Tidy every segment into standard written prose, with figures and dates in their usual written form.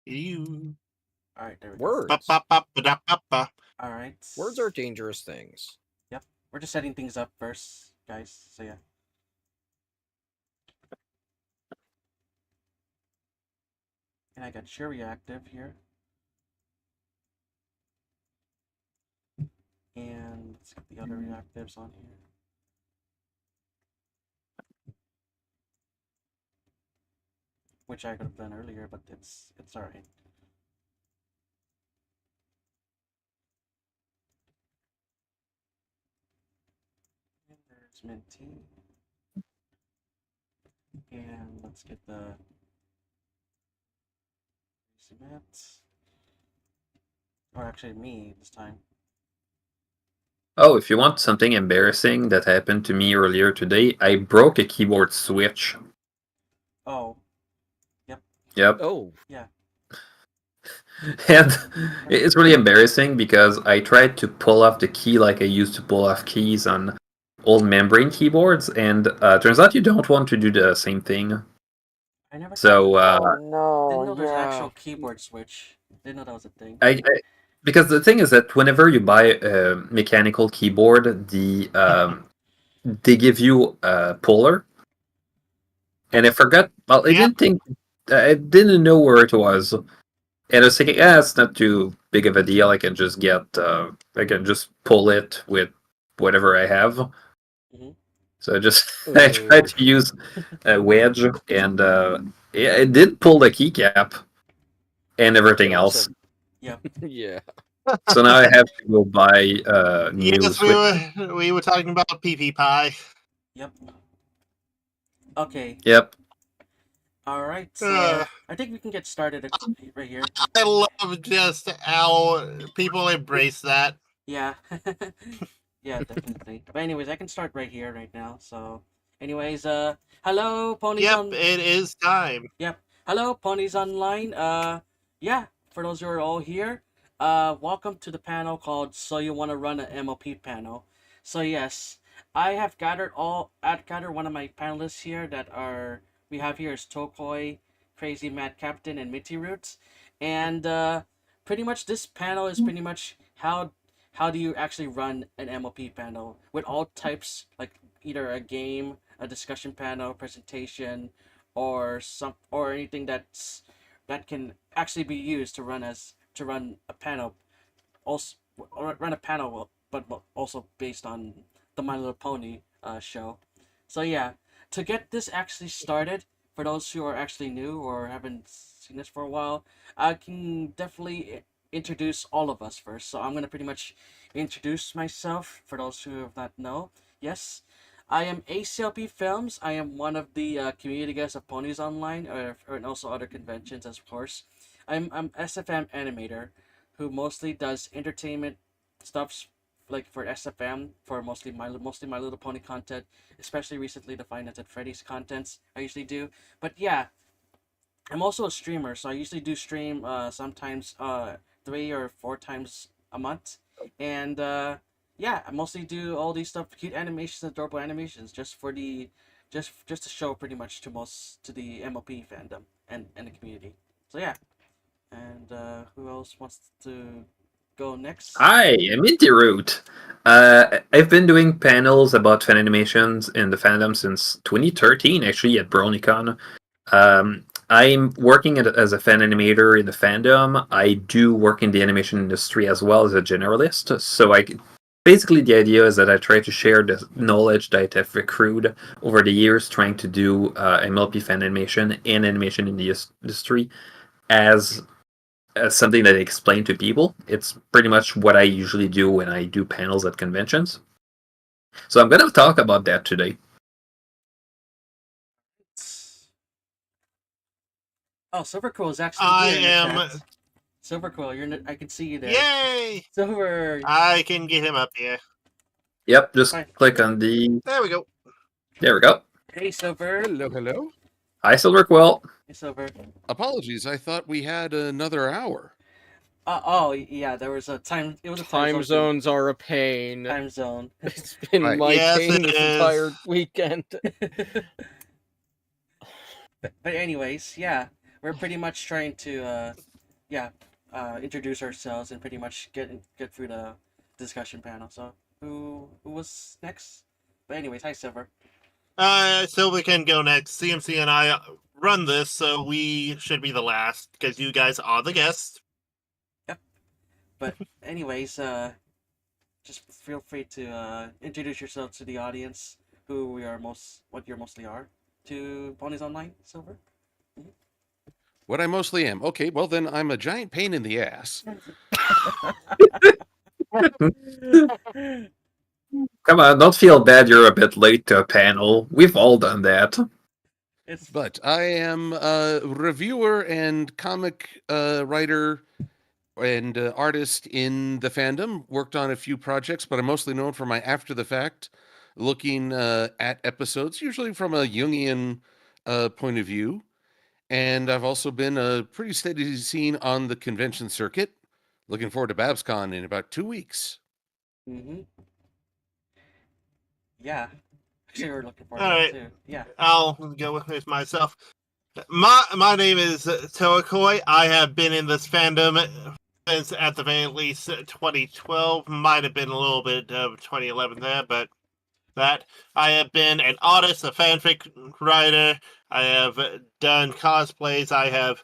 You. All right, there we go. Words. Ba-ba-ba-ba-da-ba-ba. All right. Words are dangerous things. Yep. We're just setting things up first, guys. So yeah. And I got Sherry active here. And let's get the other reactives on here. Which I could have done earlier, but it's alright. And there's Minty. And let's get the cement. Or actually me this time. Oh, if you want something embarrassing that happened to me earlier today, I broke a keyboard switch. Oh. Yep. Yep. Oh. Yeah. And it's really embarrassing because I tried to pull off the key like I used to pull off keys on old membrane keyboards, and turns out you don't want to do the same thing. I never So, oh no! didn't know there's an yeah. actual keyboard switch. Didn't know that was a thing. Because the thing is that whenever you buy a mechanical keyboard, they give you a puller, and I forgot. Well, I didn't know where it was, and I was thinking, it's not too big of a deal. I can just I can just pull it with whatever I have. Mm-hmm. So I tried to use a wedge, and it did pull the keycap and everything else. Yep. Yeah. So now I have to go buy new Yes, we were talking about PP Pie. Yep. Okay. Yep. All right. So I think we can get started right here. I love just how people embrace that. Yeah. Yeah, definitely. But anyways, I can start right here, right now. So, anyways, hello, Ponies Yep, on. it is time. Yep. Hello, Ponies Online. Yeah. For those who are all here, welcome to the panel called "So You Want to Run an MLP Panel." So yes, I have gathered one of my panelists here we have here is Tokoi, Crazy Mad Captain, and Mitty Roots, and pretty much this panel is pretty much how do you actually run an MLP panel with all types, like either a game, a discussion panel, presentation, or anything that can actually be used to run a panel, also or run a panel, but also based on the My Little Pony show. So yeah, to get this actually started, for those who are actually new or haven't seen this for a while, I can definitely introduce all of us first. So I'm gonna pretty much introduce myself for those who have not know. Yes, I am ACLP Films. I am one of the community guests of Ponies Online, and also other conventions, of course. I'm SFM animator, who mostly does entertainment stuffs like for SFM for mostly My Little Pony content, especially recently the Five Nights at Freddy's contents I usually do. But yeah, I'm also a streamer, so I usually do stream sometimes 3 or 4 times a month, and yeah, I mostly do all these stuff, cute animations, adorable animations, just for the just to show pretty much to the MLP fandom and the community. So yeah, and who else wants to go next? Hi, I'm Minty Root. I've been doing panels about fan animations in the fandom since 2013, actually, at BronyCon. I'm working as a fan animator in the fandom. I do work in the animation industry as well as a generalist. So basically the idea is that I try to share the knowledge that I've accrued over the years trying to do MLP fan animation and animation in the industry as something that I explain to people. It's pretty much what I usually do when I do panels at conventions. So I'm going to talk about that today. Oh, Silverquill is actually here in the chat. Silverquill, I can see you there. Yay! Silver. I can get him up here. Yep, just click on the... There we go. There we go. Hey, Silver. Hello. Hi, Silverquill. Hey, Silver. Apologies, I thought we had another hour. Oh, yeah, there was a time... It was a time zones are a pain. Time zone. It's been my pain this entire weekend. But anyways, yeah, we're pretty much trying to introduce ourselves and pretty much get through the discussion panel. So who was next? But anyways, hi Silver. Silver can go next. CMC and I run this, so we should be the last because you guys are the guests. Yep. But anyways, just feel free to introduce yourself to the audience, what you mostly are, to Ponies Online, Silver. What I mostly am. Okay, well then I'm a giant pain in the ass. Come on, don't feel bad you're a bit late to a panel. We've all done that. But I am a reviewer and comic writer and artist in the fandom. Worked on a few projects, but I'm mostly known for my after the fact looking at episodes, usually from a Jungian point of view. And I've also been a pretty steady scene on the convention circuit. Looking forward to BabsCon in about 2 weeks. Mm-hmm. Yeah. Actually, we're looking forward All to right. that too. Yeah. I'll go with myself. My name is Toakoi. I have been in this fandom since at the very least 2012. Might have been a little bit of 2011 there, but that I have been an artist, a fanfic writer. I have done cosplays. I have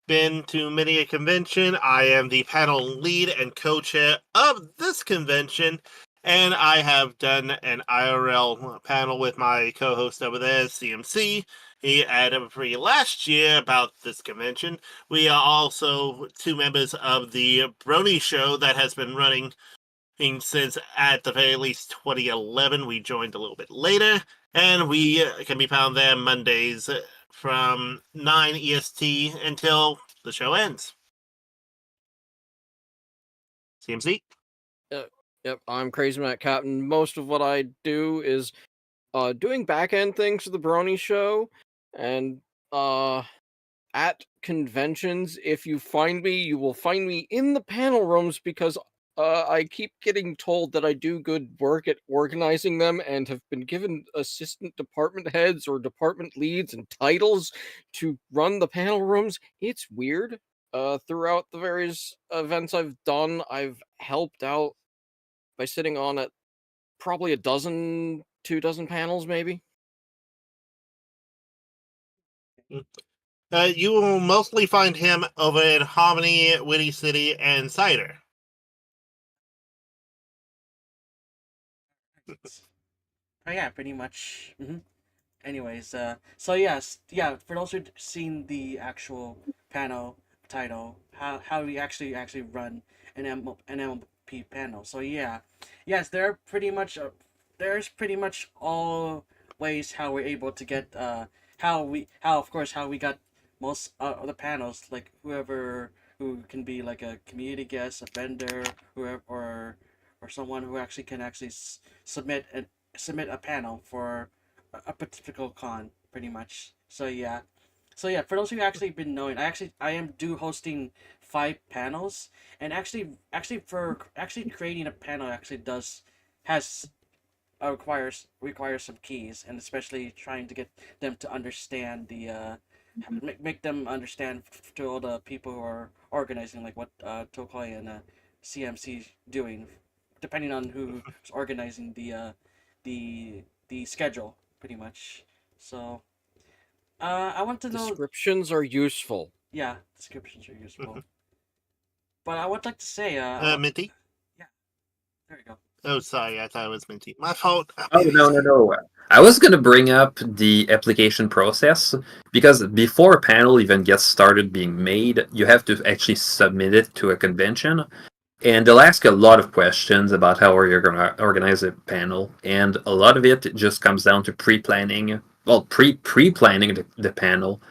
been to many a convention. I am the panel lead and co-chair of this convention. And I have done an IRL panel with my co-host over there, CMC. He had a free last year about this convention. We are also two members of the Brony Show that has been running since at the very least 2011. We joined a little bit later, and we can be found there Mondays from 9 EST until the show ends. CMC? Yep, I'm Crazy Matt Captain. Most of what I do is doing back-end things for the Brony Show, and at conventions, if you find me, you will find me in the panel rooms because I keep getting told that I do good work at organizing them and have been given assistant department heads or department leads and titles to run the panel rooms. It's weird. Throughout the various events I've done, I've helped out by sitting on at probably 2 dozen panels, maybe. You will mostly find him over in Harmony, Winnie City, and Cider. Oh yeah, pretty much. Mm-hmm. Anyways, so yes, yeah. For those who've seen the actual panel title, how we actually run an MLP panel. So yeah, yes, there's pretty much all ways how we're able to get how we got most of the panels, like who can be like a community guest, a vendor, whoever, or someone who actually can submit a panel for a particular con, pretty much. So yeah, for those who actually been knowing, I am hosting 5 panels, and actually creating a panel requires some keys, and especially trying to get them to understand make them understand to all the people who are organizing, like what Tokoi and CMC doing, depending on who's organizing the schedule, pretty much. So, I want to know. Descriptions are useful. Yeah, descriptions are useful. But I would like to say, Minty? Yeah, there you go. Oh, sorry, I thought it was Minty. My fault. Oh, no. I was going to bring up the application process because before a panel even gets started being made, you have to actually submit it to a convention. And they'll ask a lot of questions about how you're going to organize a panel. And a lot of it just comes down to pre-planning. Well, pre-planning the panel.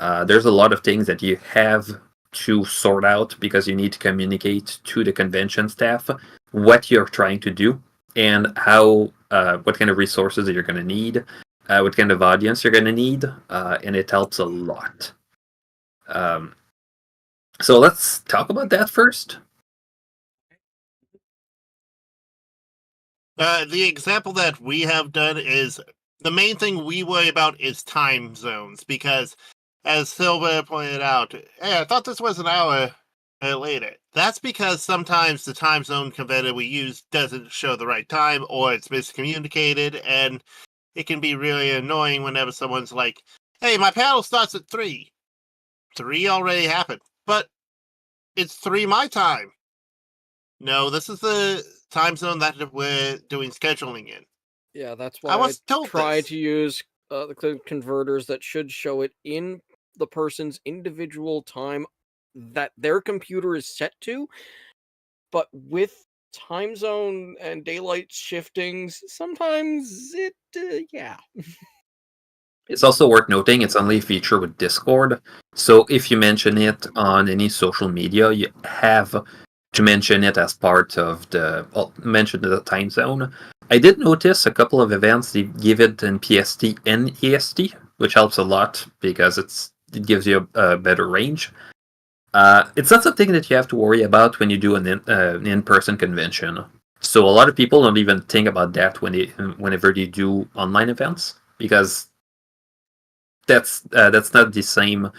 There's a lot of things that you have to sort out because you need to communicate to the convention staff what you're trying to do and how what kind of resources you're going to need, what kind of audience you're going to need, and it helps a lot. So let's talk about that first. The example that we have done is the main thing we worry about is time zones, because as Silver pointed out, hey, I thought this was an hour later. That's because sometimes the time zone converter we use doesn't show the right time, or it's miscommunicated, and it can be really annoying whenever someone's like, hey, my panel starts at 3. 3 already happened, but it's 3 my time. No, this is the time zone that we're doing scheduling in. Yeah, that's I why was told try this. to use the converters that should show it in the person's individual time that their computer is set to. But with time zone and daylight shiftings, sometimes it, yeah. It's also worth noting it's only a feature with Discord. So if you mention it on any social media, you have to mention it as part of mention the time zone. I did notice a couple of events they give it in PST and EST, which helps a lot because it gives you a better range. It's not something that you have to worry about when you do an in-person convention. So a lot of people don't even think about that whenever they do online events because that's not the same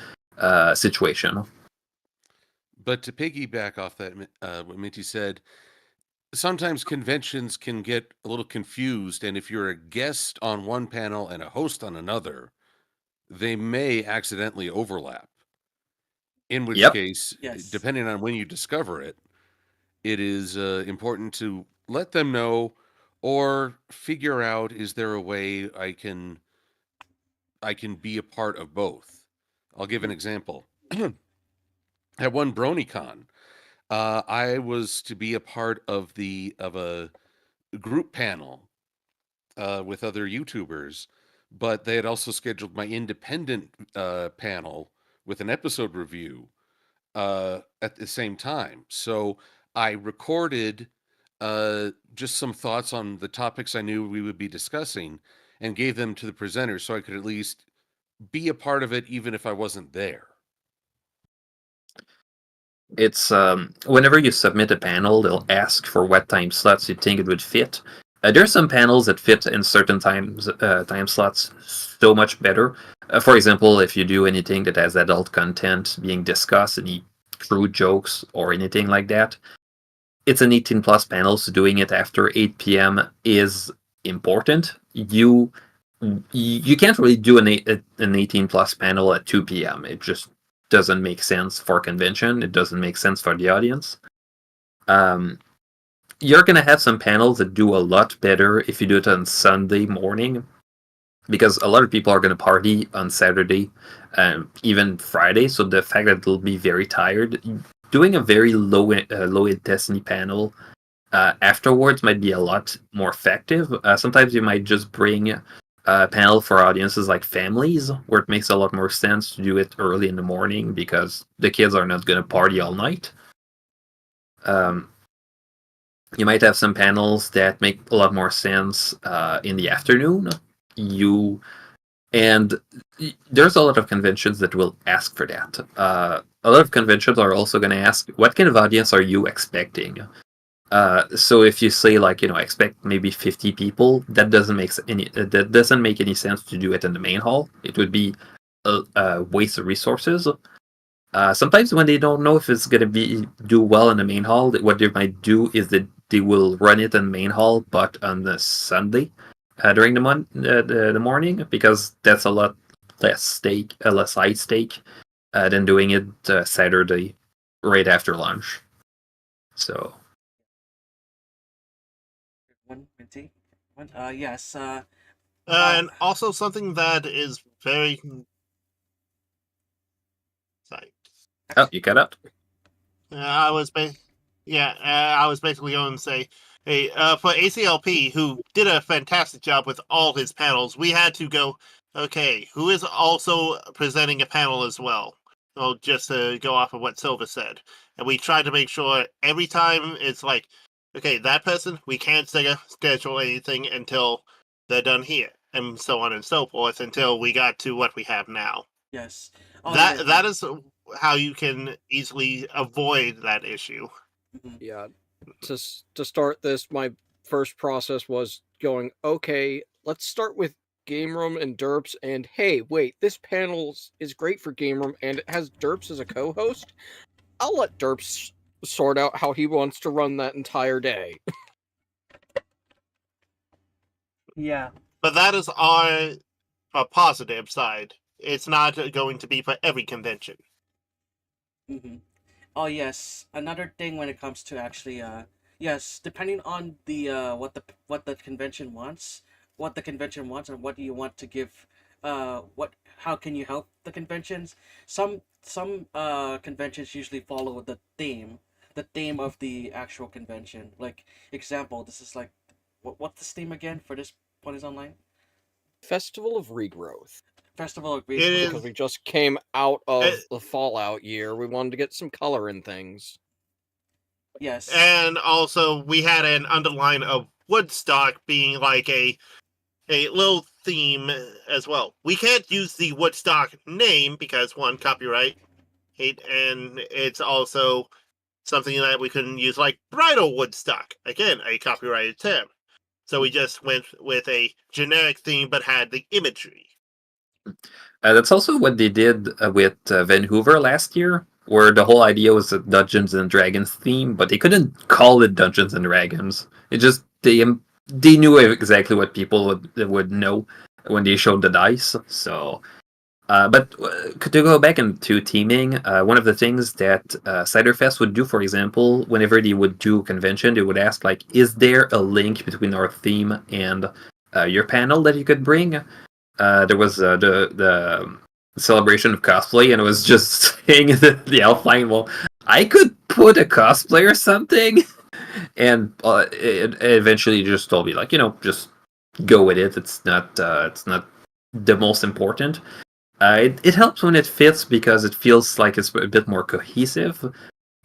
situation. But to piggyback off that, what Minty said, sometimes conventions can get a little confused, and if you're a guest on one panel and a host on another, they may accidentally overlap. In which Yep. case, Yes. depending on when you discover it, it is important to let them know or figure out, is there a way I can be a part of both? I'll give an example. At one BronyCon, I was to be a part of a group panel with other YouTubers, but they had also scheduled my independent panel with an episode review at the same time. So I recorded just some thoughts on the topics I knew we would be discussing and gave them to the presenters so I could at least be a part of it, even if I wasn't there. It's whenever you submit a panel, they'll ask for what time slots you think it would fit. There's some panels that fit in certain time slots so much better. For example, if you do anything that has adult content being discussed, any crude jokes or anything like that, it's an 18 plus panel, so doing it after 8 p.m. is important. You can't really do an 18 plus panel at 2 p.m. It just doesn't make sense for convention. It doesn't make sense for the audience. You're going to have some panels that do a lot better if you do it on Sunday morning, because a lot of people are going to party on Saturday, even Friday. So the fact that they'll be very tired, doing a very low intensity panel afterwards might be a lot more effective. Sometimes you might just bring a panel for audiences like families, where it makes a lot more sense to do it early in the morning because the kids are not going to party all night. You might have some panels that make a lot more sense in the afternoon. There's a lot of conventions that will ask for that. A lot of conventions are also going to ask, what kind of audience are you expecting? So if you say expect maybe 50 people, that doesn't make any sense to do it in the main hall. It would be a waste of resources. Sometimes when they don't know if it's going to do well in the main hall, what they might do is that they will run it in the main hall, but on the Sunday during the morning, because that's a lot less high stake than doing it Saturday right after lunch. So. Minty? Yes. And also something that is very... Sorry. Oh, you cut out? I was basically going to say, hey, for ACLP, who did a fantastic job with all his panels, we had to go, okay, who is also presenting a panel as well? Well, just to go off of what Silva said. And we tried to make sure every time it's like, okay, that person, we can't schedule anything until they're done here, and so on and so forth, until we got to what we have now. Yes. That is how you can easily avoid that issue. Yeah. To start this, my first process was going, okay, let's start with Game Room and Derps, and hey, wait, this panel is great for Game Room, and it has Derps as a co-host, I'll let Derps sort out how he wants to run that entire day. Yeah. But that is on a positive side. It's not going to be for every convention. Mm-hmm. Oh yes, another thing when it comes to actually yes, depending on the what the convention wants, and what do you want to give what how can you help the conventions? Some conventions usually follow the theme of the actual convention. Like example, this is like what's the theme again for this Ponies Online? Festival of Regrowth. Festival of It is- Because we just came out of Uh, the Fallout year, we wanted to get some color in things. Yes. And also, we had an underline of Woodstock being like a little theme as well. We can't use the Woodstock name because one, copyright, and it's also something that we couldn't use like Bridal Woodstock. Again, a copyrighted term. So we just went with a generic theme but had the imagery. That's also what they did with Vancouver last year, where the whole idea was a Dungeons and Dragons theme, but they couldn't call it Dungeons and Dragons. It just they knew exactly what people would know when they showed the dice. So, but to go back into teaming, one of the things that Ciderfest would do, for example, whenever they would do a convention, they would ask like, "Is there a link between our theme and your panel that you could bring?" There was the celebration of cosplay, and it was just saying the outline. Well, I could put a cosplay or something, and it eventually just told me like, just go with it. It's not the most important. It helps when it fits because it feels like it's a bit more cohesive.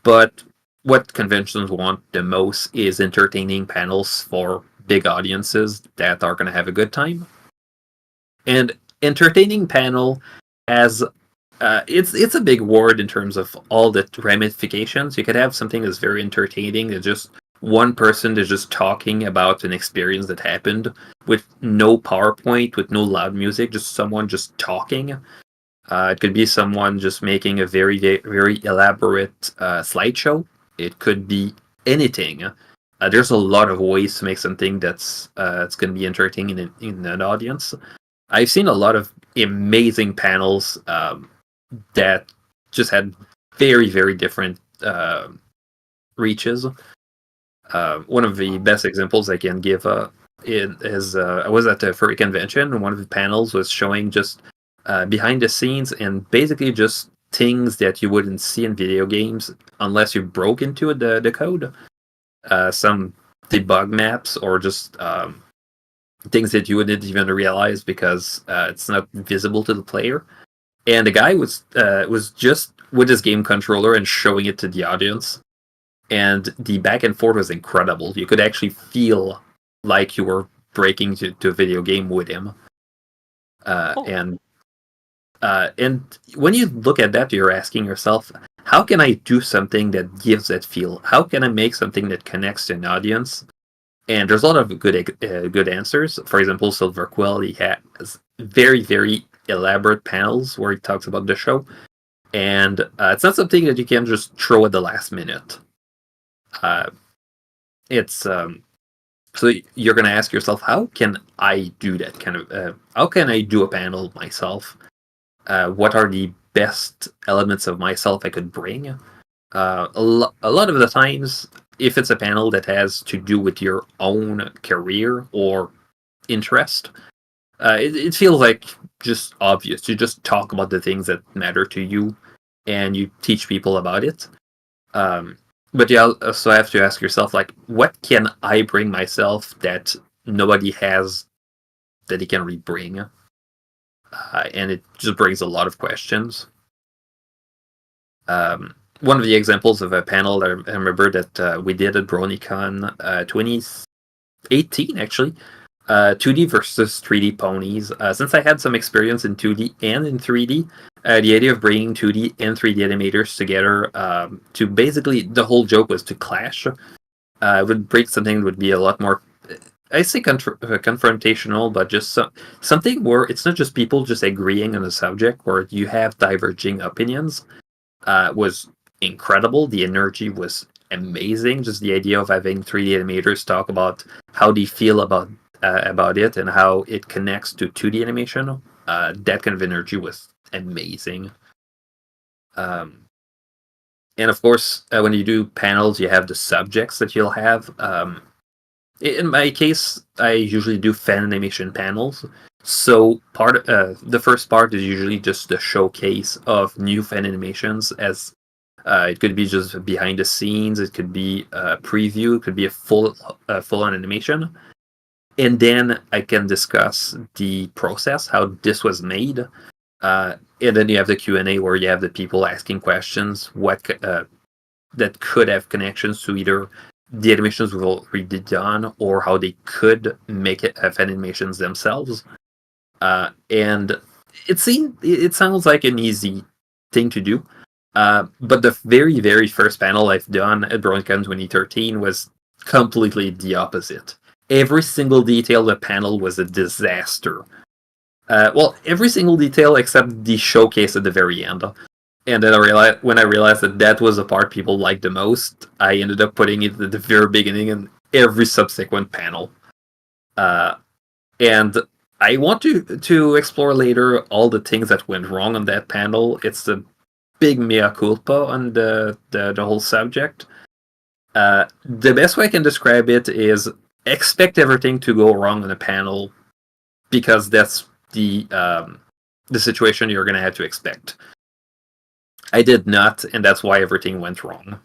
But what conventions want the most is entertaining panels for big audiences that are going to have a good time. And entertaining panel has it's a big word in terms of all the ramifications. You could have something that's very entertaining, that's just one person that's just talking about an experience that happened with no PowerPoint, with no loud music, just someone just talking. It could be someone just making a very, very elaborate slideshow. It could be anything. There's a lot of ways to make something that's it's going to be entertaining in an audience. I've seen a lot of amazing panels that just had very, very different reaches. One of the best examples I can give is I was at the furry convention, and one of the panels was showing just behind the scenes and basically just things that you wouldn't see in video games unless you broke into the code. Some debug maps or just things that you wouldn't even realize because it's not visible to the player. And the guy was just with his game controller and showing it to the audience. And the back and forth was incredible. You could actually feel like you were breaking to a video game with him. And when you look at that, you're asking yourself, how can I do something that gives that feel? How can I make something that connects to an audience? And there's a lot of good answers. For example, Silver Quill, he has very, very elaborate panels where he talks about the show. And it's not something that you can just throw at the last minute. It's so you're going to ask yourself, how can I do that kind of? How can I do a panel myself? What are the best elements of myself I could bring? A lot of the times, if it's a panel that has to do with your own career or interest, it feels like just obvious. You just talk about the things that matter to you, and you teach people about it. But you also have to ask yourself, like, what can I bring myself that nobody has that he can bring? And it just brings a lot of questions. One of the examples of a panel that I remember that we did at BronyCon 2018, actually, 2D versus 3D ponies. Since I had some experience in 2D and in 3D, the idea of bringing 2D and 3D animators together to basically, the whole joke was to clash. It would break something that would be a lot more I say confrontational, but just something where it's not just people just agreeing on a subject, where you have diverging opinions. Was incredible. The energy was amazing. Just the idea of having 3D animators talk about how they feel about it and how it connects to 2D animation. That kind of energy was amazing. And of course, when you do panels, you have the subjects that you'll have. In my case, I usually do fan animation panels. So the first part is usually just the showcase of new fan animations. As it could be just behind the scenes, it could be a preview, it could be a full-on animation, and then I can discuss the process, how this was made. And then you have the Q&A where you have the people asking questions that could have connections to either the animations we've already done or how they could make it fan animations themselves. And it sounds like an easy thing to do. But the very, very first panel I've done at BronyCon 2013 was completely the opposite. Every single detail of the panel was a disaster. Well, every single detail except the showcase at the very end. And then when I realized that was the part people liked the most, I ended up putting it at the very beginning in every subsequent panel. And I want to explore later all the things that went wrong on that panel. It's a big mea culpa on the whole subject. The best way I can describe it is expect everything to go wrong on a panel, because that's the situation you're going to have to expect. I did not, and that's why everything went wrong.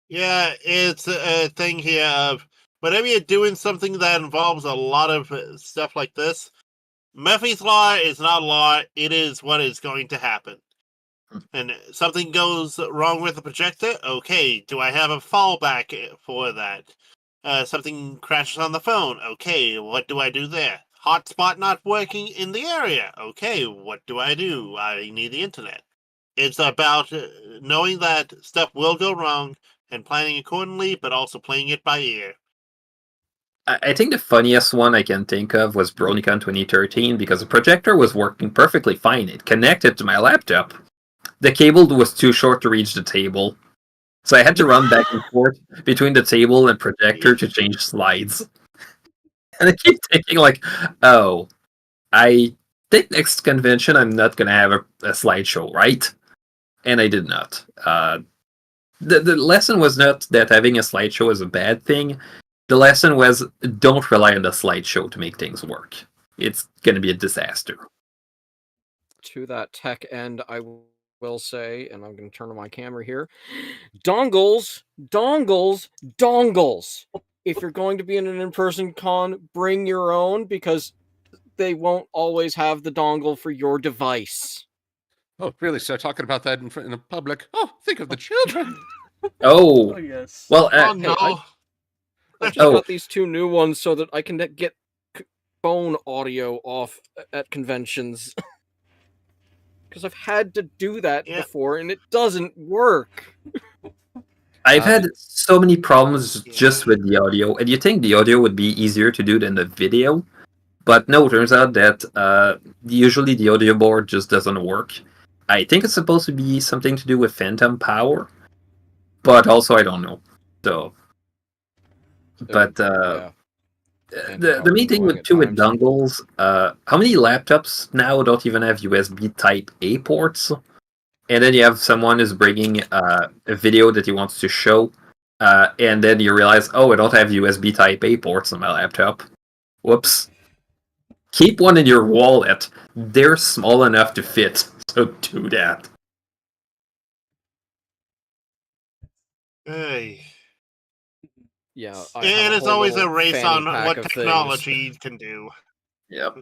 Yeah, it's a thing here of whenever you're doing something that involves a lot of stuff like this, Murphy's Law is not a law, it is what is going to happen. And something goes wrong with the projector, okay, do I have a fallback for that? Something crashes on the phone, okay, what do I do there? Hotspot not working in the area, okay, what do? I need the internet. It's about knowing that stuff will go wrong and planning accordingly, but also playing it by ear. I think the funniest one I can think of was BronyCon 2013, because the projector was working perfectly fine. It connected to my laptop. The cable was too short to reach the table, so I had to run back and forth between the table and projector to change slides. And I keep thinking, like, oh, I think next convention I'm not going to have a slideshow, right? And I did not. The lesson was not that having a slideshow is a bad thing. The lesson was don't rely on the slideshow to make things work. It's going to be a disaster. To that tech end, I will say, and I'm going to turn on my camera here, dongles. If you're going to be in an in-person con, bring your own, because they won't always have the dongle for your device. Oh, really? So talking about that in the public? Oh, think of the children. Oh, yes. Well, Oh no! I've just got these two new ones so that I can get phone audio off at conventions. Because I've had to do that before, and it doesn't work. I've had so many problems just with the audio, and you think the audio would be easier to do than the video, but no, it turns out that usually the audio board just doesn't work. I think it's supposed to be something to do with phantom power, but also I don't know. So, but the main thing with dongles, how many laptops now don't even have USB Type A ports? And then you have someone who's bringing a video that he wants to show, and then you realize, oh, I don't have USB Type A ports on my laptop. Whoops. Keep one in your wallet. They're small enough to fit, so do that. Hey. Yeah, and it's always a race on what technology can do. Yep.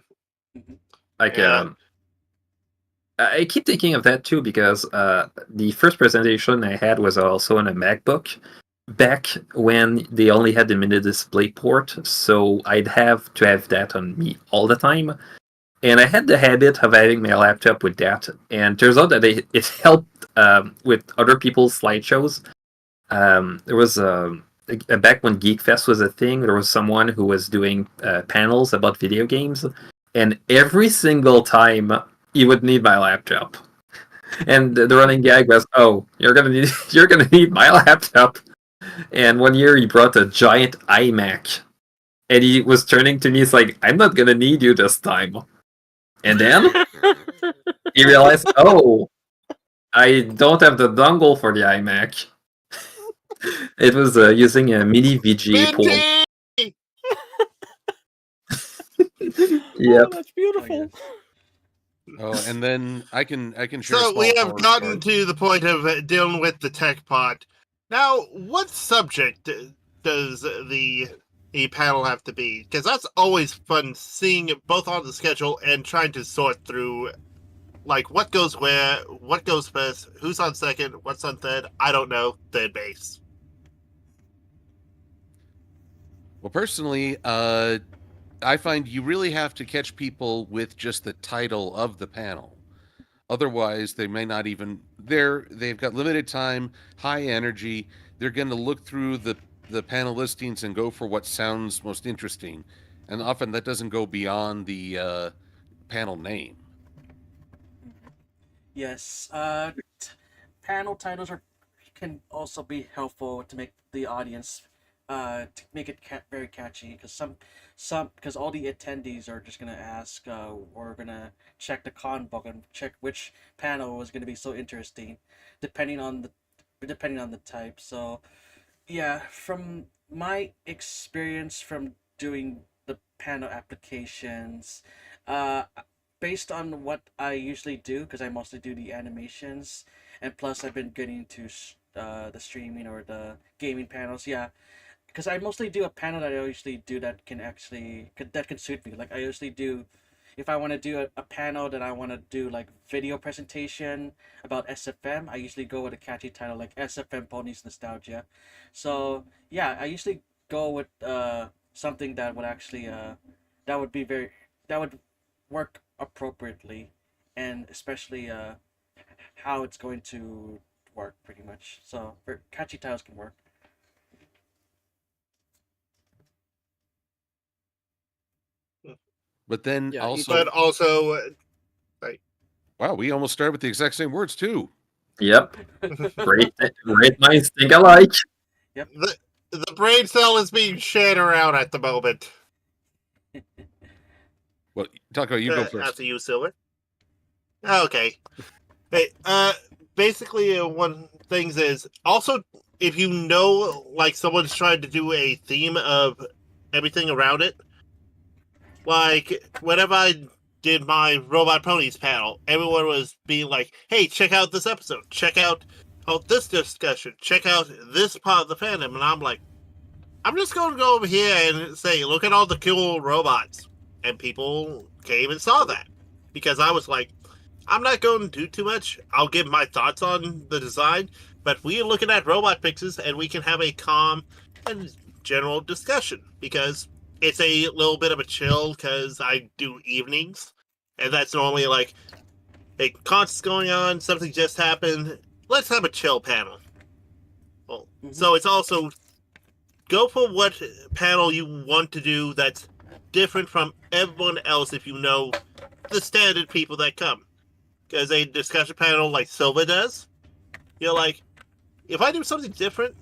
I keep thinking of that too, because the first presentation I had was also on a MacBook back when they only had the mini display port, so I'd have to have that on me all the time. And I had the habit of having my laptop with that, and turns out that it helped with other people's slideshows. There was back when Geek Fest was a thing, there was someone who was doing panels about video games, and every single time he would need my laptop. And the running gag was, "Oh, you're gonna need my laptop." And one year he brought a giant iMac, and he was turning to me. He's like, "I'm not gonna need you this time." And then he realized, "Oh, I don't have the dongle for the iMac." It was using a mini VGA port. Minty! Yep. Oh, that's beautiful. Oh, and then I can share. a So we small have horror gotten story. to the point of dealing with the tech pod. Now, what subject does the panel have to be? Because that's always fun seeing it both on the schedule and trying to sort through, like, what goes where, what goes first, who's on second, what's on third. I don't know. Third base. Well, personally, I find you really have to catch people with just the title of the panel. Otherwise, they may not even. They've got limited time, high energy. They're going to look through the panel listings and go for what sounds most interesting, and often that doesn't go beyond the panel name. Yes. Panel titles can also be helpful to make the audience to make it very catchy, because because all the attendees are just gonna ask or gonna check the con book and check which panel is gonna be so interesting, depending on the type. So yeah, from my experience from doing the panel applications, uh, based on what I usually do, because I mostly do the animations, and plus I've been getting into the streaming or the gaming panels. Yeah, because I mostly do a panel that I usually do that that can suit me. Like I usually do, if I want to do a panel that I want to do like video presentation about SFM, I usually go with a catchy title like SFM Ponies Nostalgia. So yeah, I usually go with something that would actually that would be very that would work appropriately, and especially how it's going to work pretty much. So for catchy titles can work. But then Yeah, also, But also, wow, we almost started with the exact same words too. Yep. Great minds think alike. the brain cell is being shared around at the moment. Well, talk about you go first. After you, Silver. Okay. Hey, basically, one things is also if you know, like someone's trying to do a theme of everything around it. Like whenever I did my Robot Ponies panel, everyone was being like, "Hey, check out this episode. Check out this discussion. Check out this part of the fandom." And I'm like, I'm just going to go over here and say, "Look at all the cool robots," and people came and saw that because I was like, I'm not going to do too much. I'll give my thoughts on the design, but we are looking at robot fixes and we can have a calm and general discussion because it's a little bit of a chill because I do evenings and that's normally like a concert's going on, something just happened. Let's have a chill panel. Well, so it's also go for what panel you want to do that's different from everyone else if you know the standard people that come. Because a discussion panel like Silva does, you're like, if I do something different,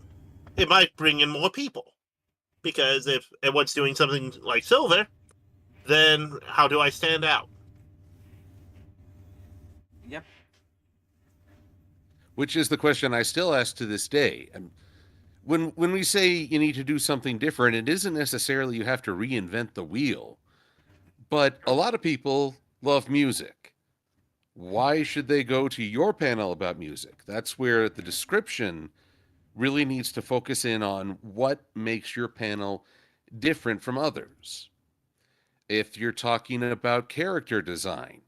it might bring in more people. Because if everyone's doing something like Silva, then how do I stand out? Yep. Which is the question I still ask to this day. And when we say you need to do something different, it isn't necessarily you have to reinvent the wheel. But a lot of people love music. Why should they go to your panel about music? That's where the description really needs to focus in on what makes your panel different from others. If you're talking about character design,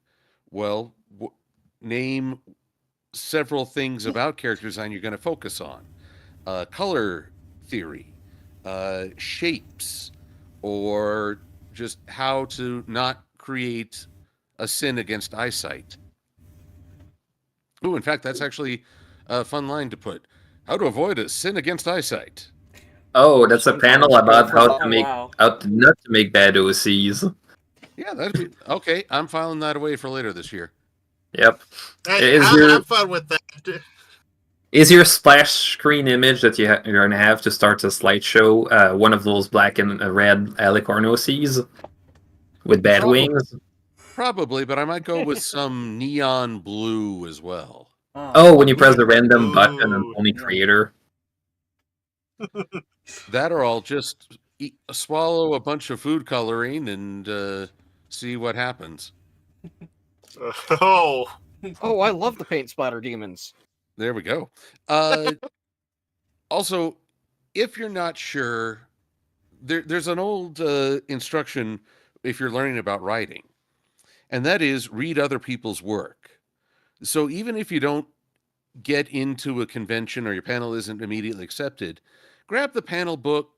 well, name several things about character design you're going to focus on. Color theory, shapes, or just how to not create a sin against eyesight. In fact, that's actually a fun line to put. How to avoid a sin against eyesight. Oh, that's a panel Sometimes about how different. to Oh make wow. how to not to make bad OCs. Yeah, that'd be okay. I'm filing that away for later this year. Yep. Hey, Is your have fun with that. is your splash screen image that you're gonna have to start a slideshow one of those black and red alicorn OCs with bad wings? Probably, but I might go with some neon blue as well. Oh, when you press the random button on Ooh. only Yeah. creator. That or I'll just swallow a bunch of food coloring and see what happens. Oh. Oh, I love the paint splatter demons. There we go. Also, if you're not sure, there's an old instruction if you're learning about writing, and that is read other people's work. So even if you don't get into a convention or your panel isn't immediately accepted, grab the panel book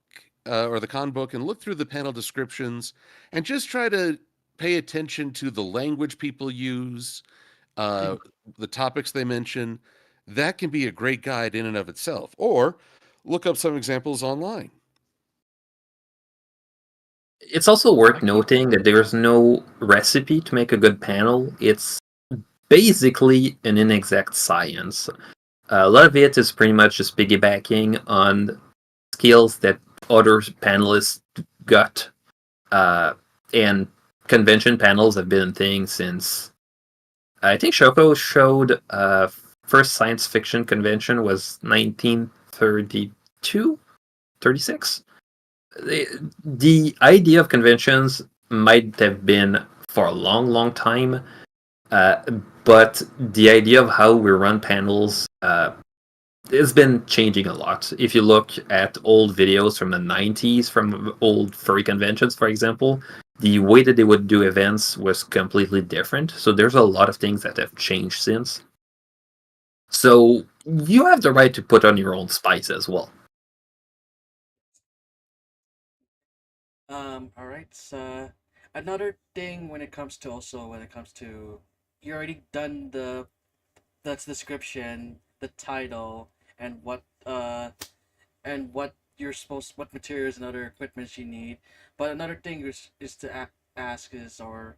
or the con book and look through the panel descriptions and just try to pay attention to the language people use, the topics they mention. That can be a great guide in and of itself. Or look up some examples online. It's also worth noting that there's no recipe to make a good panel. It's basically an inexact science. A lot of it is pretty much just piggybacking on skills that other panelists got. And convention panels have been a thing since I think Shoko showed first science fiction convention was 1932, 36. The idea of conventions might have been for a long, long time, but the idea of how we run panels has been changing a lot. If you look at old videos from the 90s, from old furry conventions, for example, the way that they would do events was completely different. So there's a lot of things that have changed since. So you have the right to put on your own spice as well. All right. So another thing when it comes to you already done that's description, the title, and what you're what materials and other equipments you need. But another thing is to ask is or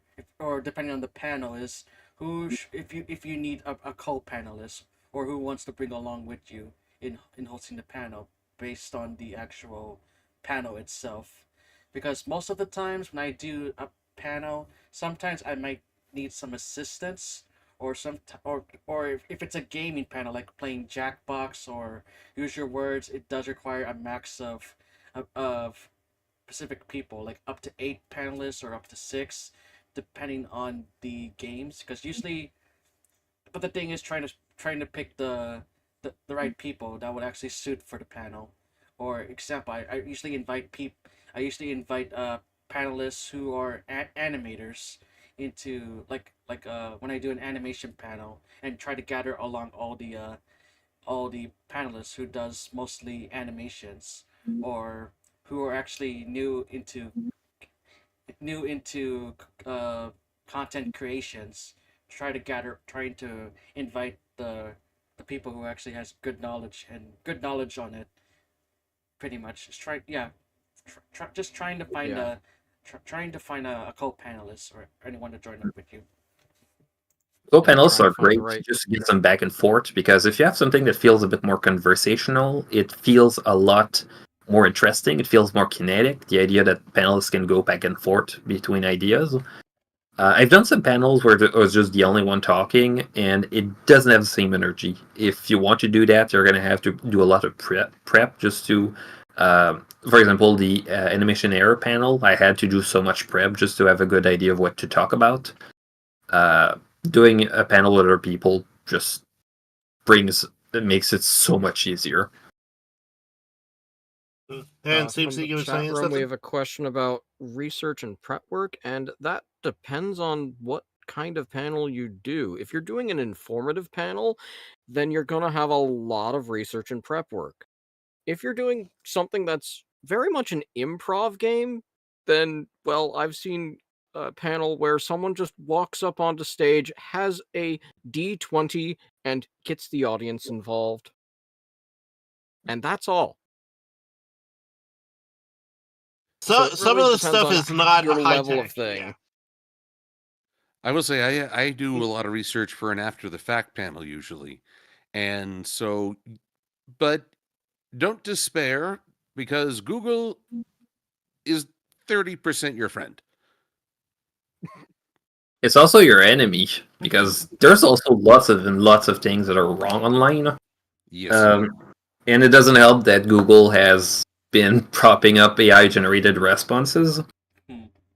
depending on the panel is if you need a co-panelist or who wants to bring along with you in hosting the panel based on the actual panel itself. Because most of the times when I do a panel, sometimes I might need some assistance or if it's a gaming panel like playing Jackbox or use your words, it does require a max of specific people, like up to 8 panelists or up to 6, depending on the games. Because usually, but the thing is trying to pick the right people that would actually suit for the panel. Or example, I usually invite panelists who are animators into when I do an animation panel and try to gather along all the panelists who does mostly animations or who are actually new into content creations. Trying to invite the people who actually has good knowledge on it. Pretty much, just just trying to find Yeah. trying to find a co-panelist or anyone to join up with you. Co-panelists trying are to find the great right- just to get some back and forth because if you have something that feels a bit more conversational, it feels a lot more interesting. It feels more kinetic. The idea that panelists can go back and forth between ideas. I've done some panels where I was just the only one talking, and it doesn't have the same energy. If you want to do that, you're going to have to do a lot of prep just to, for example, the animation error panel. I had to do so much prep just to have a good idea of what to talk about. Doing a panel with other people just makes it so much easier. And seems From that the you were chat saying room, we something. have a question about research and prep work, and that depends on what kind of panel you do. If you're doing an informative panel, then you're going to have a lot of research and prep work. If you're doing something that's very much an improv game, then, well, I've seen a panel where someone just walks up onto stage, has a D20, and gets the audience involved. And that's all. So it some really of the depends stuff on is not your high level of tech. thing. Yeah. I will say I do a lot of research for an after the fact panel usually. And so, but don't despair because Google is 30% your friend. It's also your enemy because there's also lots of things that are wrong online. Yes. And it doesn't help that Google has been propping up AI generated responses.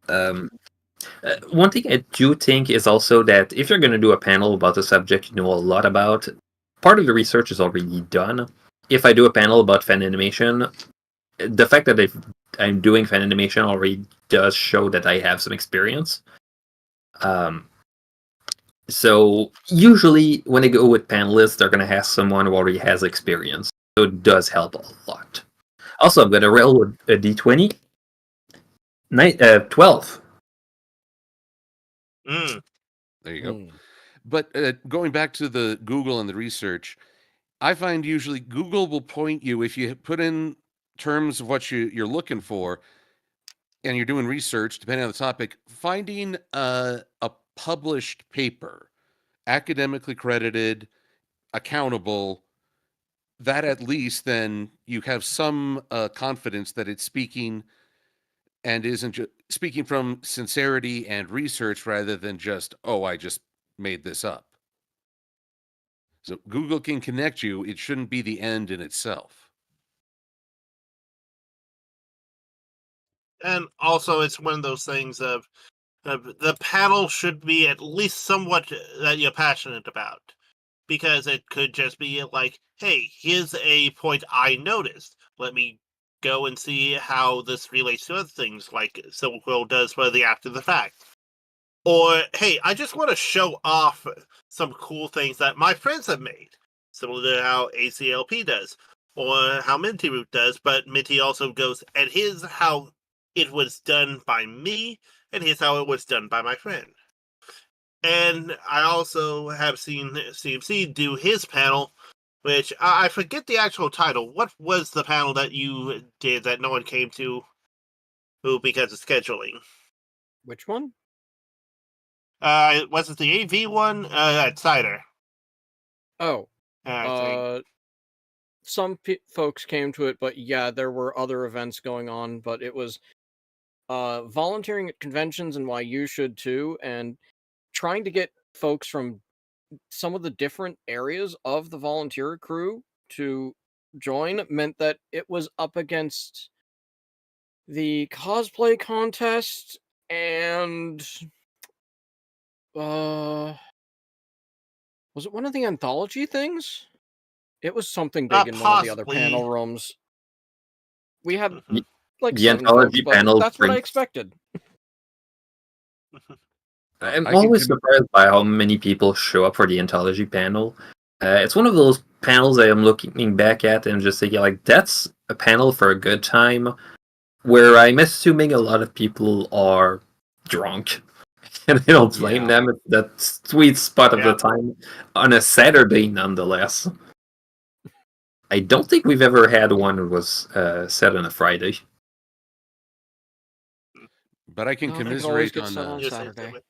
One thing I do think is also that if you're going to do a panel about a subject you know a lot about, part of the research is already done. If I do a panel about fan animation, the fact that I'm doing fan animation already does show that I have some experience. So usually when they go with panelists, they're going to have someone who already has experience. So it does help a lot. Also, I'm going to roll with a D20. 12. Mm. There you go. But going back to the Google and the research, I find usually Google will point you if you put in terms of what you're looking for and you're doing research, depending on the topic, finding a published paper, academically credited, accountable, that at least then you have some confidence that it's speaking and isn't just speaking from sincerity and research rather than just, oh, I just made this up. So Google can connect you. It shouldn't be the end in itself. And also, it's one of those things of the panel should be at least somewhat that you're passionate about. Because it could just be like, hey, here's a point I noticed. Let me go and see how this relates to other things, like Civil Quill does for the after the fact. Or, hey, I just want to show off some cool things that my friends have made, similar to how ACLP does, or how Minty Root does, but Minty also goes, and here's how it was done by me, and here's how it was done by my friend. And I also have seen CMC do his panel, which I forget the actual title. What was the panel that you did that no one came to because of scheduling? Which one? Was it the AV one? At Cider, Oh, I think. some folks came to it, but yeah, there were other events going on, but it was volunteering at conventions and why you should too, and trying to get folks from some of the different areas of the volunteer crew to join meant that it was up against the cosplay contest and was it one of the anthology things? It was something big in one of the other Possibly. panel rooms. We had Mhm. like The 7 anthology folks, but panel that's what I brings- expected. I'm I can always surprised by how many people show up for the anthology panel. It's one of those panels I am looking back at and just thinking, like, that's a panel for a good time, where I'm assuming a lot of people are drunk. And I don't blame Yeah. them. It's that sweet spot of Yeah. the time on a Saturday, nonetheless. I don't think we've ever had one that was set on a Friday. But I can No, they could always commiserate get on set on Yes, Saturday.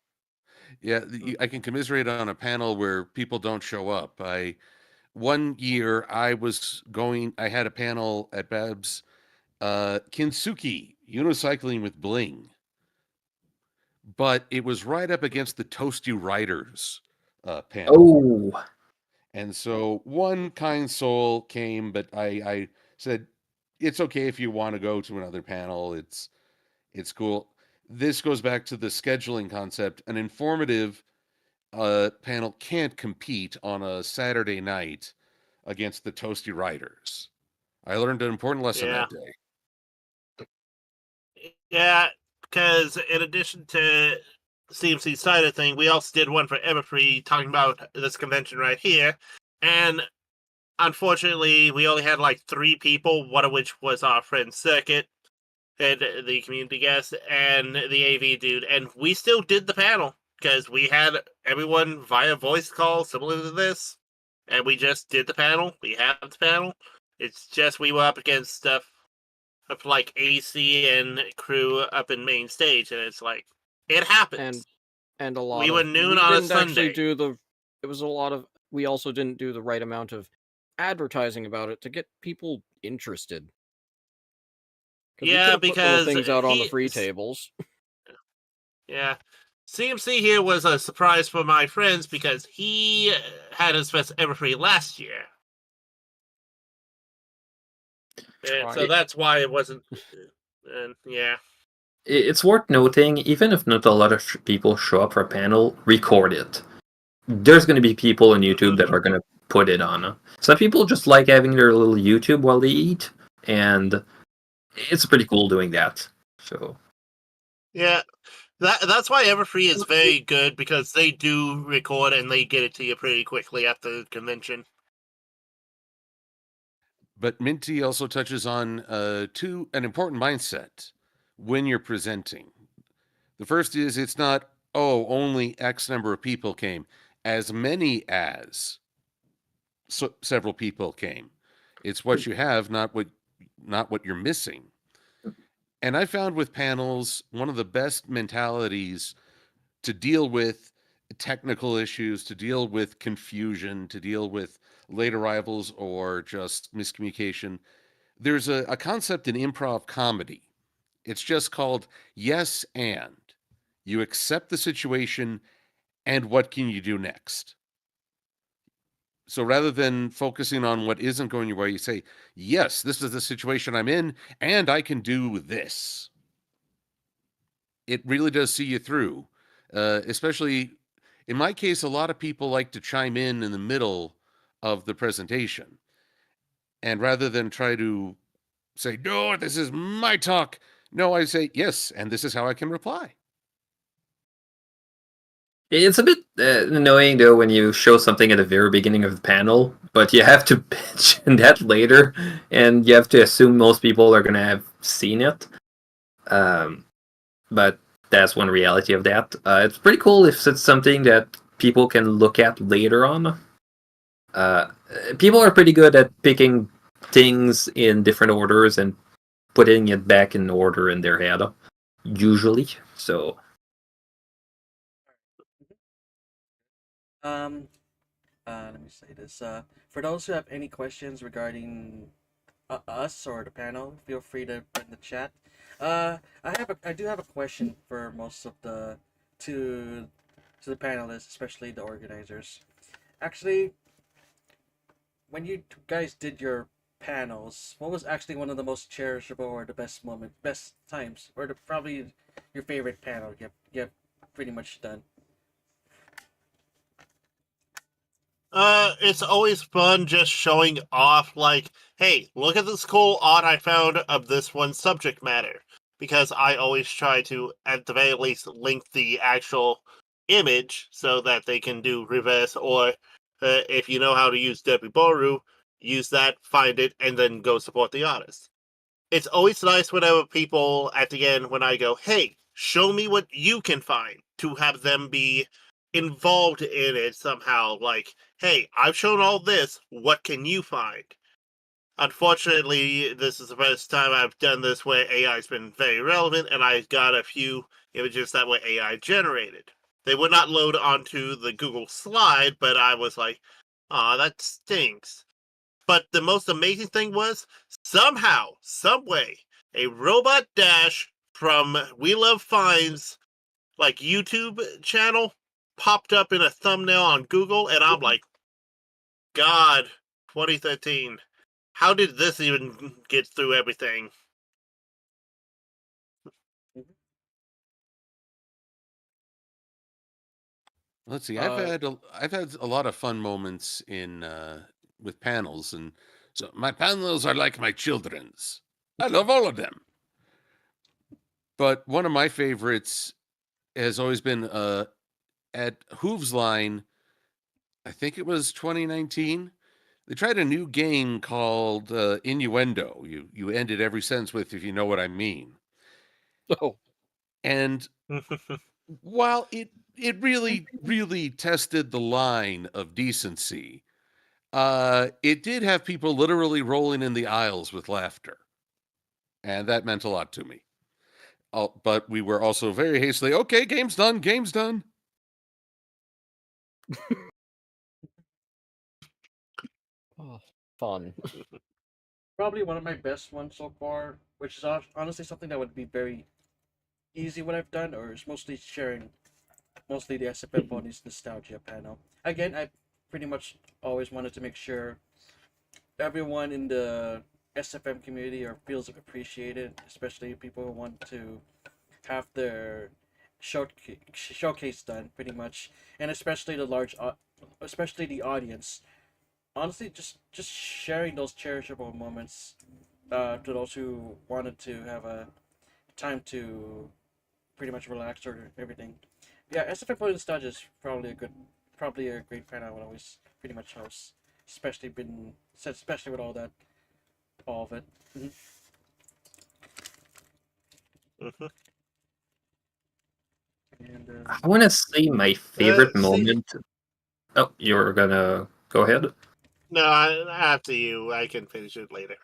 I can commiserate on a panel where people don't show up. One year I had a panel at Babs, Kintsugi, unicycling with bling. But it was right up against the Toast You Writers panel. Oh, And so one kind soul came, but I said, it's okay if you want to go to another panel. It's cool. This goes back to the scheduling concept. An informative panel can't compete on a Saturday night against the Toasty Writers. I learned an important lesson Yeah. that day. Yeah, because in addition to CMC side of thing, we also did one for Everfree talking about this convention right here. And unfortunately, we only had like 3 people, one of which was our friend Circuit, and the community guest, and the AV dude. And we still did the panel because we had everyone via voice call similar to this. And we just did the panel. We had the panel. It's just we were up against stuff of like AC and crew up in main stage, and it's like it happens. And a lot We of were noon we on a didn't actually Sunday. do the. It was a lot of. We also didn't do the right amount of advertising about it to get people interested. We could Yeah, have put little because things out on the free tables. Yeah. CMC here was a surprise for my friends because he had his first ever free last year. And so Right. that's why it wasn't. And yeah. It's worth noting, even if not a lot of people show up for a panel, record it. There's going to be people on YouTube that are going to put it on. Some people just like having their little YouTube while they eat, and it's pretty cool doing that. So Yeah. That's why Everfree is very good, because they do record and they get it to you pretty quickly after the convention. But Minty also touches on an important mindset when you're presenting. The first is it's not, oh, only X number of people came. As many as several people came. It's what you have, not what you're missing. And I found with panels, one of the best mentalities to deal with technical issues, to deal with confusion, to deal with late arrivals or just miscommunication. There's a concept in improv comedy. It's just called yes and. You accept the situation, and what can you do next? So rather than focusing on what isn't going your way, you say, yes, this is the situation I'm in, and I can do this. It really does see you through. Especially in my case, a lot of people like to chime in the middle of the presentation. And rather than try to say, no, this is my talk, no, I say, yes, and this is how I can reply. it's a bit annoying though when you show something at the very beginning of the panel, but you have to mention that later, and you have to assume most people are going to have seen it. But that's one reality of that. It's pretty cool if it's something that people can look at later on. People are pretty good at picking things in different orders and putting it back in order in their head, usually. So Let me say this. For those who have any questions regarding us or the panel, feel free to put in the chat. I do have a question for most of the to the panelists, especially the organizers. Actually, when you guys did your panels, what was actually one of the most cherishable or the best times, or probably your favorite panel you have pretty much done? It's always fun just showing off, like, hey, look at this cool art I found of this one subject matter. Because I always try to, at the very least, link the actual image so that they can do reverse, or if you know how to use Debbie Boru, use that, find it, and then go support the artist. It's always nice whenever people, at the end, when I go, hey, show me what you can find, to have them be involved in it somehow. Like, hey, I've shown all this, what can you find? Unfortunately, this is the first time I've done this where AI's been very relevant, and I got a few images that were AI generated. They would not load onto the Google slide, but I was like, aw, that stinks. But the most amazing thing was, somehow, someway, a robot dash from We Love Finds, like, YouTube channel popped up in a thumbnail on Google, and I'm like, God, 2013. How did this even get through everything? Let's see. I've had a lot of fun moments in with panels, and so my panels are like my children's. I love all of them. But one of my favorites has always been at Hooves Line. I think it was 2019. They tried a new game called Innuendo. You ended every sentence with "if you know what I mean." Oh, And while it really tested the line of decency, it did have people literally rolling in the aisles with laughter. And that meant a lot to me. But we were also very hastily, okay, game's done, game's done. Oh, fun. Probably one of my best ones so far, which is honestly something that would be very easy what I've done, or is mostly sharing mostly the SFM Ponies Nostalgia panel. Again, I pretty much always wanted to make sure everyone in the SFM community feels appreciated, especially people who want to have their showcase done, pretty much, and especially especially the audience. Honestly, just sharing those cherishable moments to those who wanted to have a time to pretty much relax or everything. Yeah, SFM Ponies Nostalgia is probably a great fan I would always pretty much host, especially with all of it. Mhm. Mhm. And I want to say my favorite See, moment. Oh, you're gonna go ahead. no, after you, I can finish it later.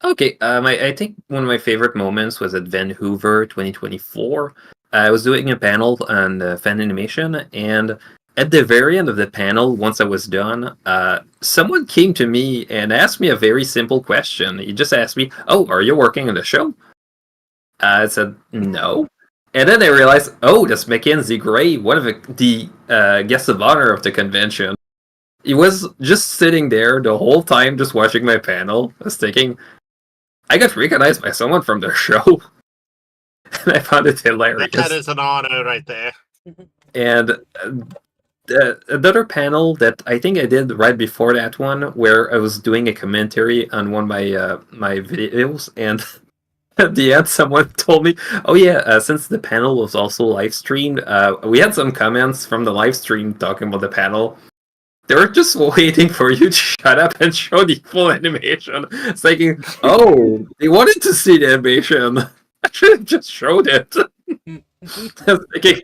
Okay, I think one of my favorite moments was at Vancouver 2024. I was doing a panel on fan animation, and at the very end of the panel, once I was done, someone came to me and asked me a very simple question. He just asked me, "Oh, are you working on the show?" I said, "No." And then I realized, oh, that's Mackenzie Gray, one of the guests of honor of the convention. He was just sitting there the whole time, just watching my panel. I was thinking, I got recognized by someone from their show, and I found it hilarious. That is an honor right there. And another panel that I think I did right before that one, where I was doing a commentary on one of my videos, and at the end, someone told me, "Oh yeah, since the panel was also live streamed, we had some comments from the live stream talking about the panel. They were just waiting for you to shut up and show the full animation." It's thinking, "Oh, they wanted to see the animation. I should have just showed it." I was thinking,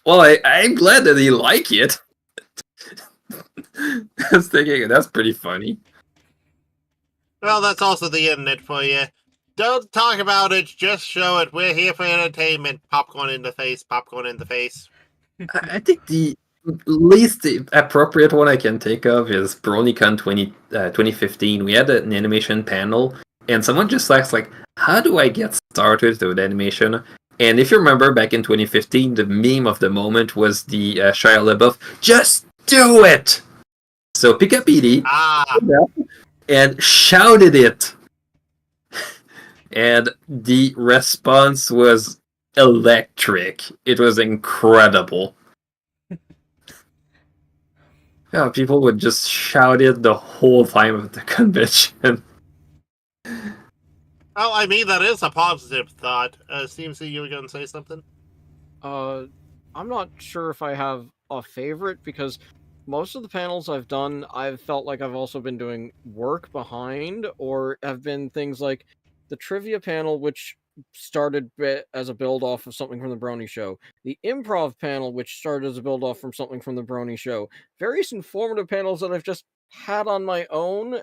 well, I'm glad that they like it. I was thinking that's pretty funny. Well, that's also the internet for you. Don't talk about it, just show it. We're here for entertainment. Popcorn in the face, popcorn in the face. I think the least appropriate one I can think of is BronyCon 2015. We had an animation panel, and someone just asked, like, how do I get started with animation? And if you remember, back in 2015, the meme of the moment was the Shia LaBeouf, just do it! So pick up Edie and shouted it. And the response was electric. It was incredible. Yeah, people would just shout it the whole time at the convention. Well, I mean, that is a positive thought. CMC, you were going to say something? I'm not sure if I have a favorite, because most of the panels I've done, I've felt like I've also been doing work behind, or have been things like the trivia panel, which started as a build off of something from the Brony Show, the improv panel, which started as a build off from something from the Brony Show, various informative panels that I've just had on my own.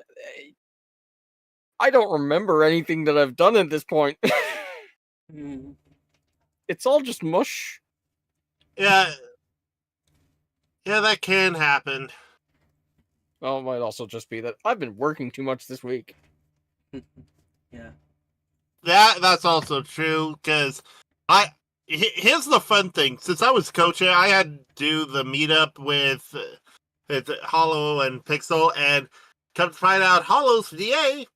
I don't remember anything that I've done at this point. It's all just mush. Yeah. Yeah, that can happen. Well, it might also just be that I've been working too much this week. Yeah. That's also true, because here's the fun thing. Since I was coaching, I had to do the meetup with Hollow and Pixel, and come to find out Hollow's VA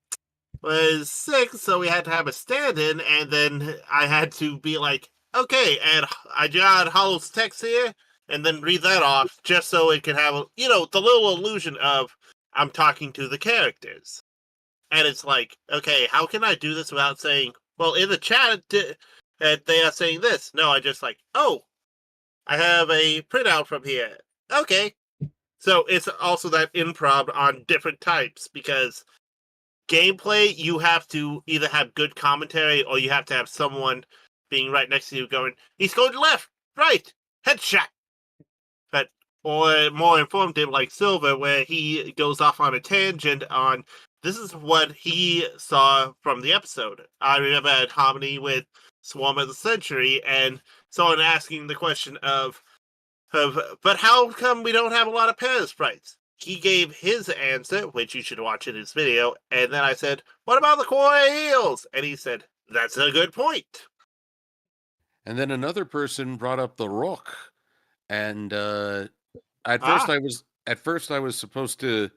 was sick, so we had to have a stand-in, and then I had to be like, okay, and I jotted Hollow's text here, and then read that off, just so it could have, the little illusion of I'm talking to the characters. And it's like, okay, how can I do this without saying, well, in the chat, they are saying this. No, I just like, oh, I have a printout from here. Okay. So it's also that improv on different types, because gameplay, you have to either have good commentary, or you have to have someone being right next to you going, he's going left, right, headshot. Or more informative, like Silver, where he goes off on a tangent on this is what he saw from the episode. I remember at Hominy with Swarm of the Century, and someone asking the question of, but how come we don't have a lot of Panda sprites? He gave his answer, which you should watch in his video, and then I said, what about the Koi Heels? And he said, that's a good point. And then another person brought up the Rook, and at first I was supposed to.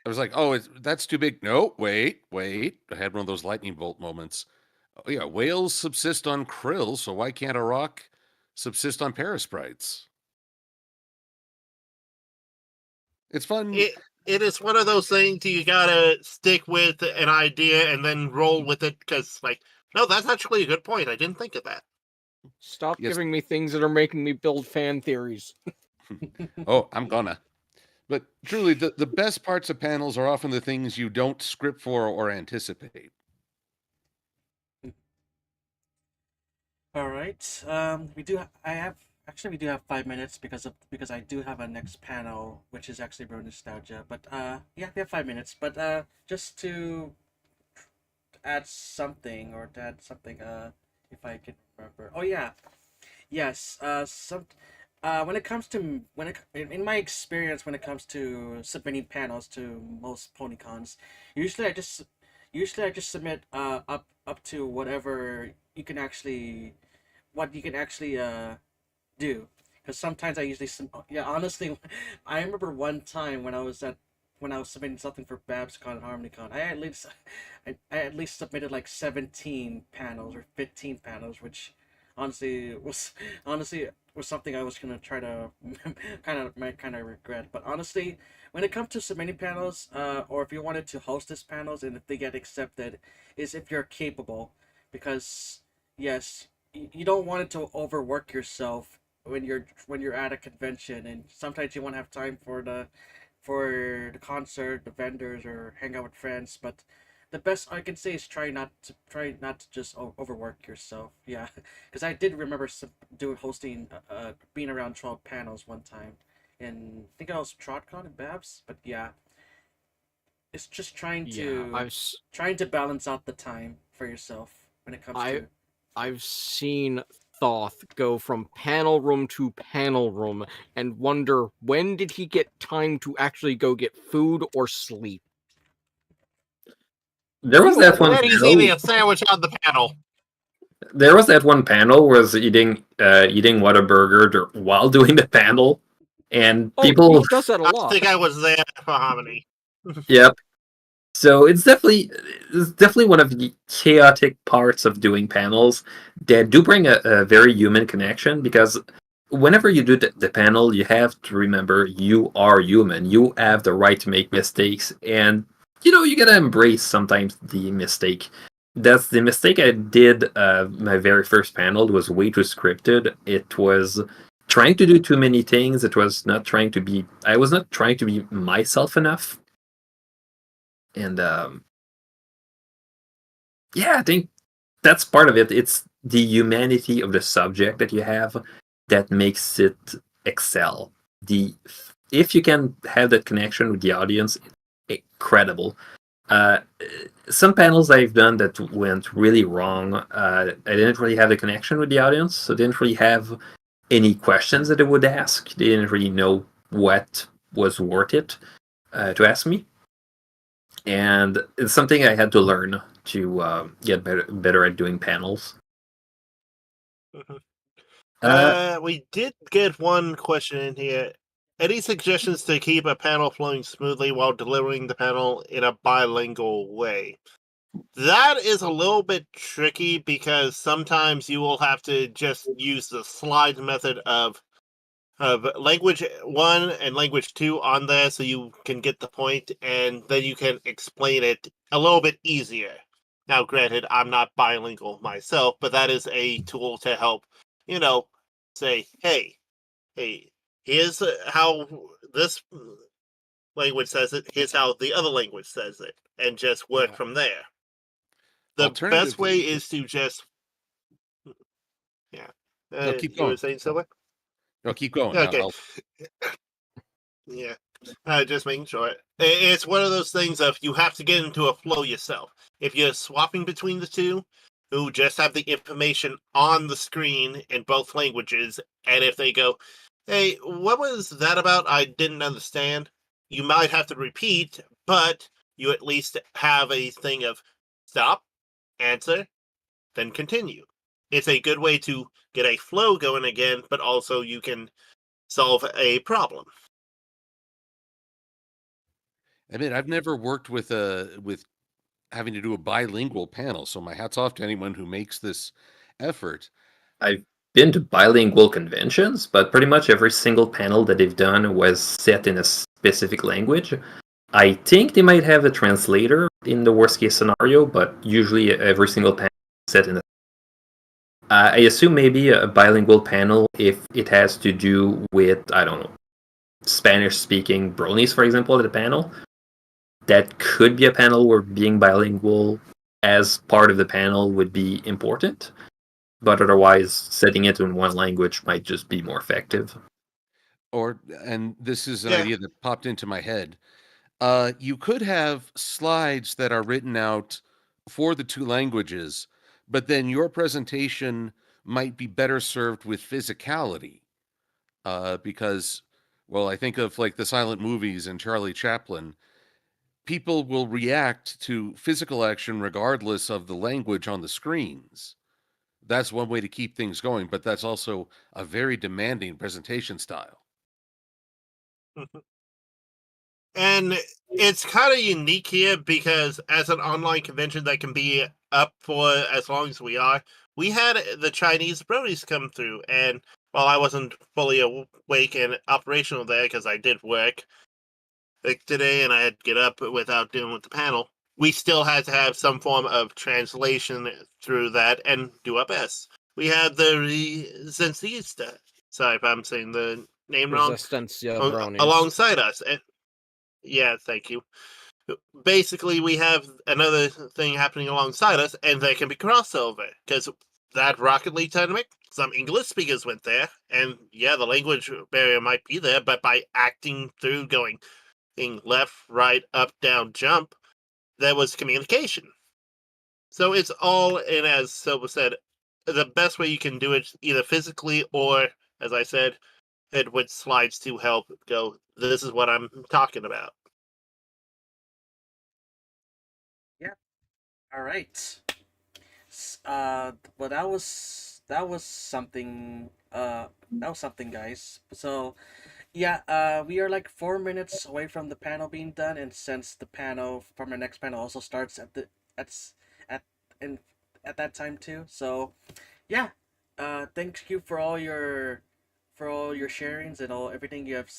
I was like, oh, that's too big. No, wait. I had one of those lightning bolt moments. Oh, yeah, whales subsist on krill, so why can't a rock subsist on parasprites? It's fun. It is one of those things you gotta stick with an idea and then roll with it, because, like, no, that's actually a good point. I didn't think of that. Stop Yes. giving me things that are making me build fan theories. Oh, I'm gonna. But truly, the best parts of panels are often the things you don't script for or anticipate. All right. We do have 5 minutes because I do have a next panel, which is actually Bro Nostalgia. But yeah, we have 5 minutes. But just to add something, if I can remember. Oh yeah, yes. When it comes to in my experience, when it comes to submitting panels to most PonyCons, usually I just submit up to whatever you can actually do, because sometimes I usually yeah, honestly, I remember one time when I was submitting something for BabsCon and HarmonyCon, I at least submitted like 17 panels or 15 panels, which honestly was something I was gonna try to kind of regret. But honestly, when it comes to submitting panels, or if you wanted to host these panels and if they get accepted, is if you're capable, because yes, you don't want it to overwork yourself when you're at a convention, and sometimes you want to have time for the concert, the vendors, or hang out with friends. But the best I can say is try not to just overwork yourself. Yeah, because I did remember hosting being around 12 panels one time, and I think I was TrotCon and Babs. But yeah, it's just trying to balance out the time for yourself when it comes to. I've seen Thoth go from panel room to panel room and wonder, when did he get time to actually go get food or sleep? There was that one He's panel. eating a sandwich on the panel. There was that one panel where was eating Whataburger while doing the panel, and people. He does that a I lot. think I was there for Hominy. Yep. So it's definitely one of the chaotic parts of doing panels that do bring a very human connection, because whenever you do the panel, you have to remember you are human. You have the right to make mistakes, and you gotta embrace sometimes the mistake. That's the mistake I did. My very first panel was way too scripted. It was trying to do too many things. It was not trying to be. I was not trying to be myself enough. And yeah, I think that's part of it. It's the humanity of the subject that you have that makes it excel. If you can have that connection with the audience, incredible. Some panels I've done that went really wrong. I didn't really have the connection with the audience, so I didn't really have any questions that they would ask. They didn't really know what was worth it to ask me. And it's something I had to learn to get better at doing panels. We did get one question in here. Any suggestions to keep a panel flowing smoothly while delivering the panel in a bilingual way? That is a little bit tricky, because sometimes you will have to just use the slide method of language 1 and language 2 on there, so you can get the point, and then you can explain it a little bit easier. Now, granted, I'm not bilingual myself, but that is a tool to help, say, hey, here's how this language says it, here's how the other language says it, and just work from there. The best way is to just... Yeah. No, keep you going. were saying something? No, keep going. Okay. Yeah, just making sure. It's one of those things of you have to get into a flow yourself. If you're swapping between the two, who just have the information on the screen in both languages, and if they go, "Hey, what was that about? I didn't understand," you might have to repeat, but you at least have a thing of stop, answer, then continue. It's a good way to get a flow going again, but also you can solve a problem. I mean, I've never worked with having to do a bilingual panel, so my hat's off to anyone who makes this effort. I've been to bilingual conventions, but pretty much every single panel that they've done was set in a specific language. I think they might have a translator in the worst case scenario, but usually every single panel is set in a. I assume maybe a bilingual panel if it has to do with, I don't know, Spanish-speaking bronies, for example, at a panel. That could be a panel where being bilingual as part of the panel would be important. But otherwise, setting it in one language might just be more effective. And this is an Yeah. idea that popped into my head. You could have slides that are written out for the two languages, but then your presentation might be better served with physicality. Because, well, I think of like the silent movies and Charlie Chaplin. People will react to physical action regardless of the language on the screens. That's one way to keep things going, but that's also a very demanding presentation style. And it's kind of unique here because as an online convention that can be up for as long as we are, we had the Chinese bronies come through, and while I wasn't fully awake and operational there because I did work like today and I had to get up without dealing with the panel, we still had to have some form of translation through that and do our best. We had the Resistista, sorry if I'm saying the name wrong, Resistencia bronies. alongside us. And yeah, thank you. Basically, we have another thing happening alongside us, and there can be crossover because that Rocket League tournament, some English speakers went there, and yeah, the language barrier might be there, but by acting through going left, right, up, down, jump, there was communication. So it's all in, as Silva said, the best way you can do it, either physically or, as I said, it with slides to help go, this is what I'm talking about. All right. Well, that was something. That was something, guys. So, yeah. We are like 4 minutes away from the panel being done, and since the panel from our next panel also starts at at in at that time too. So, yeah. Thank you for all your sharings and all everything you have.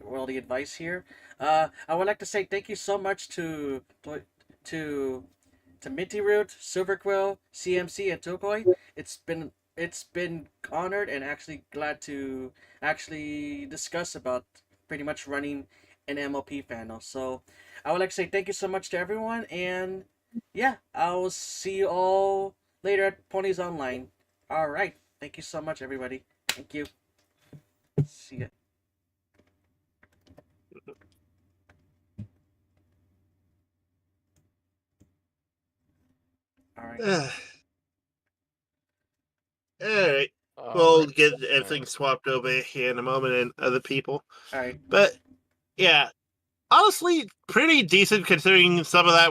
All the advice here. I would like to say thank you so much to to Minty Root, Silverquill, CMC, and Tokoi. It's been honored and actually glad to actually discuss about pretty much running an MLP panel. So I would like to say thank you so much to everyone, and yeah, I will see you all later at Ponies Online. All right, thank you so much, everybody. Thank you. See ya. All right. Alright. All We'll right. get everything swapped over here in a moment and other people. All right. But, yeah. Honestly, pretty decent considering some of that